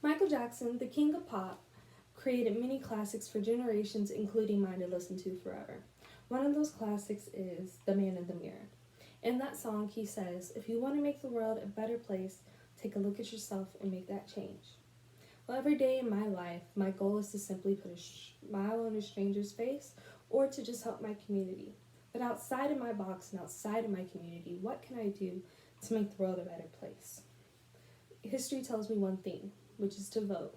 Michael Jackson, the king of pop, created many classics for generations, including mine to listen to forever. One of those classics is The Man in the Mirror. In that song, he says, "If you want to make the world a better place, take a look at yourself and make that change." Well, every day in my life, my goal is to simply put a smile on a stranger's face or to just help my community. But outside of my box and outside of my community, what can I do to make the world a better place? History tells me one thing, which is to vote.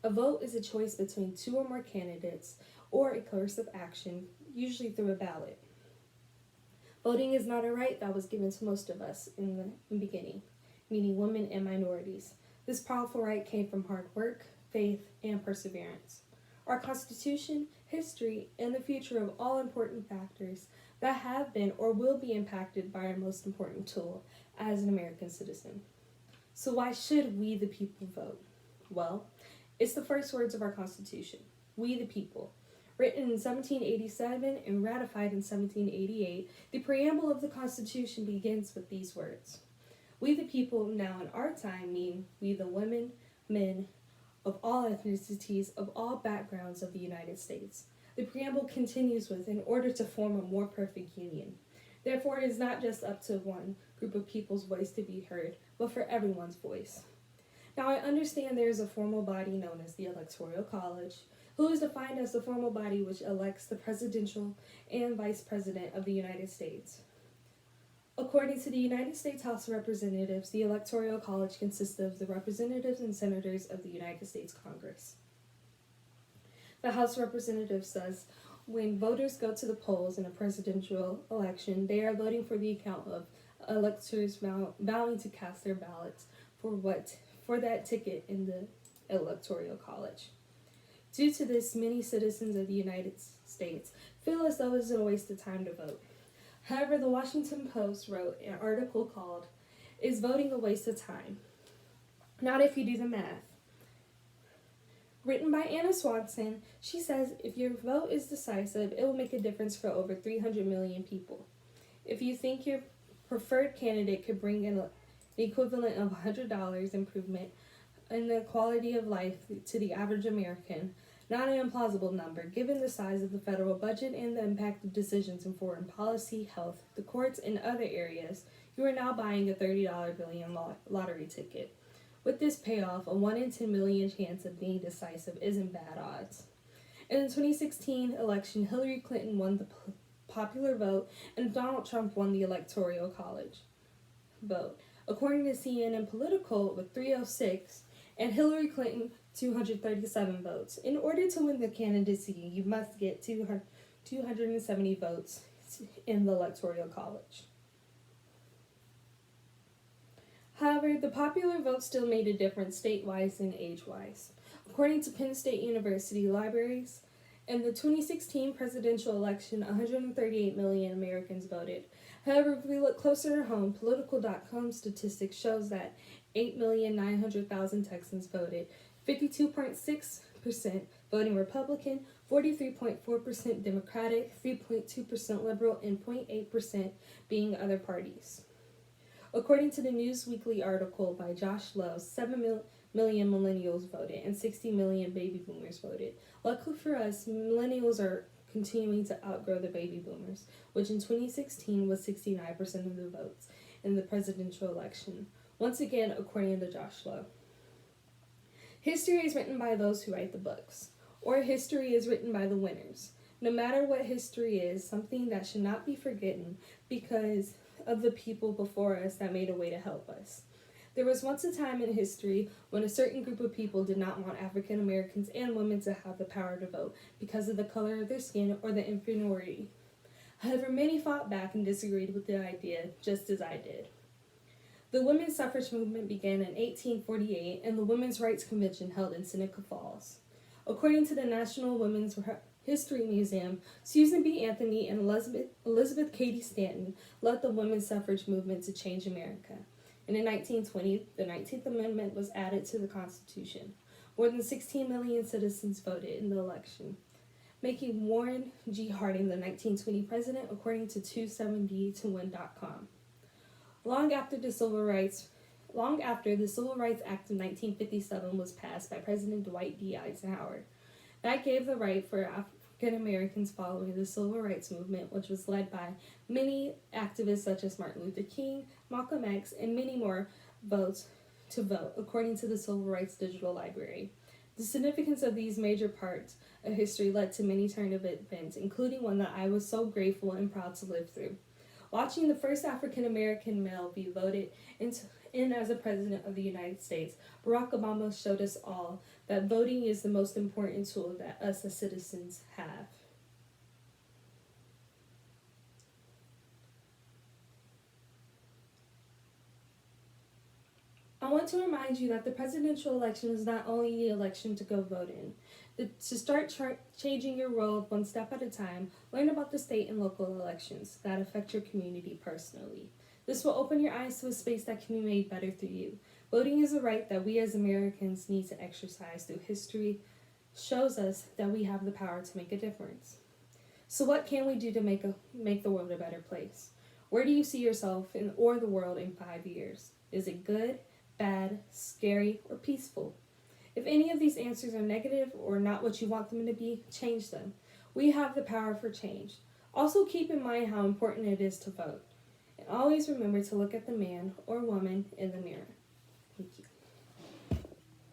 A vote is a choice between two or more candidates or a coercive action, usually through a ballot. Voting is not a right that was given to most of us in the beginning, meaning women and minorities. This powerful right came from hard work, faith, and perseverance. Our Constitution, history, and the future of all important factors that have been or will be impacted by our most important tool as an American citizen. So why should we the people vote? Well, it's the first words of our Constitution, "We the people." Written in 1787 and ratified in 1788, the preamble of the Constitution begins with these words. We the people now in our time mean we the women, men, of all ethnicities, of all backgrounds of the United States. The preamble continues with, in order to form a more perfect union. Therefore, it is not just up to one group of people's voice to be heard, but for everyone's voice. Now, I understand there is a formal body known as the Electoral College, who is defined as the formal body which elects the presidential and vice president of the United States. According to the United States House of Representatives, the Electoral College consists of the representatives and senators of the United States Congress. The House of Representatives says, when voters go to the polls in a presidential election, they are voting for the account of electors vowing to cast their ballots for that ticket in the Electoral College. Due to this, many citizens of the United States feel as though it is a waste of time to vote. However, the Washington Post wrote an article called, "Is Voting a Waste of Time?" Not if you do the math. Written by Anna Swanson, she says, if your vote is decisive, it will make a difference for over 300 million people. If you think your preferred candidate could bring in the equivalent of $100 improvement in the quality of life to the average American, not an implausible number, given the size of the federal budget and the impact of decisions in foreign policy, health, the courts, and other areas, you are now buying a $30 billion lottery ticket. With this payoff, a 1 in 10 million chance of being decisive isn't bad odds. In the 2016 election, Hillary Clinton won the popular vote, and Donald Trump won the Electoral College vote. According to CNN Political, with 306, and Hillary Clinton 237 votes. In order to win the candidacy, you must get 270 votes in the Electoral College. However, the popular vote still made a difference state-wise and age-wise. According to Penn State University libraries, in the 2016 presidential election, 138 million Americans voted. However, if we look closer at home, Political.com statistics shows that 8,900,000 Texans voted, 52.6% voting Republican, 43.4% Democratic, 3.2% Liberal, and 0.8% being other parties. According to the News Weekly article by Josh Lowe, 7 million millennials voted and 60 million baby boomers voted. Luckily for us, millennials are continuing to outgrow the baby boomers, which in 2016 was 69% of the votes in the presidential election. Once again, according to Josh Lowe. History is written by those who write the books, or history is written by the winners. No matter what history is, something that should not be forgotten because of the people before us that made a way to help us. There was once a time in history when a certain group of people did not want African Americans and women to have the power to vote because of the color of their skin or the inferiority. However, many fought back and disagreed with the idea, just as I did. The women's suffrage movement began in 1848 and the Women's Rights Convention held in Seneca Falls. According to the National Women's History Museum, Susan B. Anthony and Elizabeth Cady Stanton led the women's suffrage movement to change America. And in 1920, the 19th Amendment was added to the Constitution. More than 16 million citizens voted in the election, making Warren G. Harding the 1920 president, according to 270towin.com. Long after the civil rights long after the Civil Rights Act of 1957 was passed by President Dwight D. Eisenhower. That gave the right for African Americans following the Civil Rights Movement, which was led by many activists such as Martin Luther King, Malcolm X, and many more to vote, according to the Civil Rights Digital Library. The significance of these major parts of history led to many turn of events, including one that I was so grateful and proud to live through. Watching the first African American male be voted in as a president of the United States, Barack Obama showed us all that voting is the most important tool that us as citizens have. I want to remind you that the presidential election is not only the election to go vote in. To start changing your role one step at a time, learn about the state and local elections that affect your community personally. This will open your eyes to a space that can be made better through you. Voting is a right that we as Americans need to exercise through history, shows us that we have the power to make a difference. So what can we do to make the world a better place? Where do you see yourself or the world in 5 years? Is it good, bad, scary, or peaceful? If any of these answers are negative or not what you want them to be, change them. We have the power for change. Also keep in mind how important it is to vote. And always remember to look at the man or woman in the mirror. Thank you.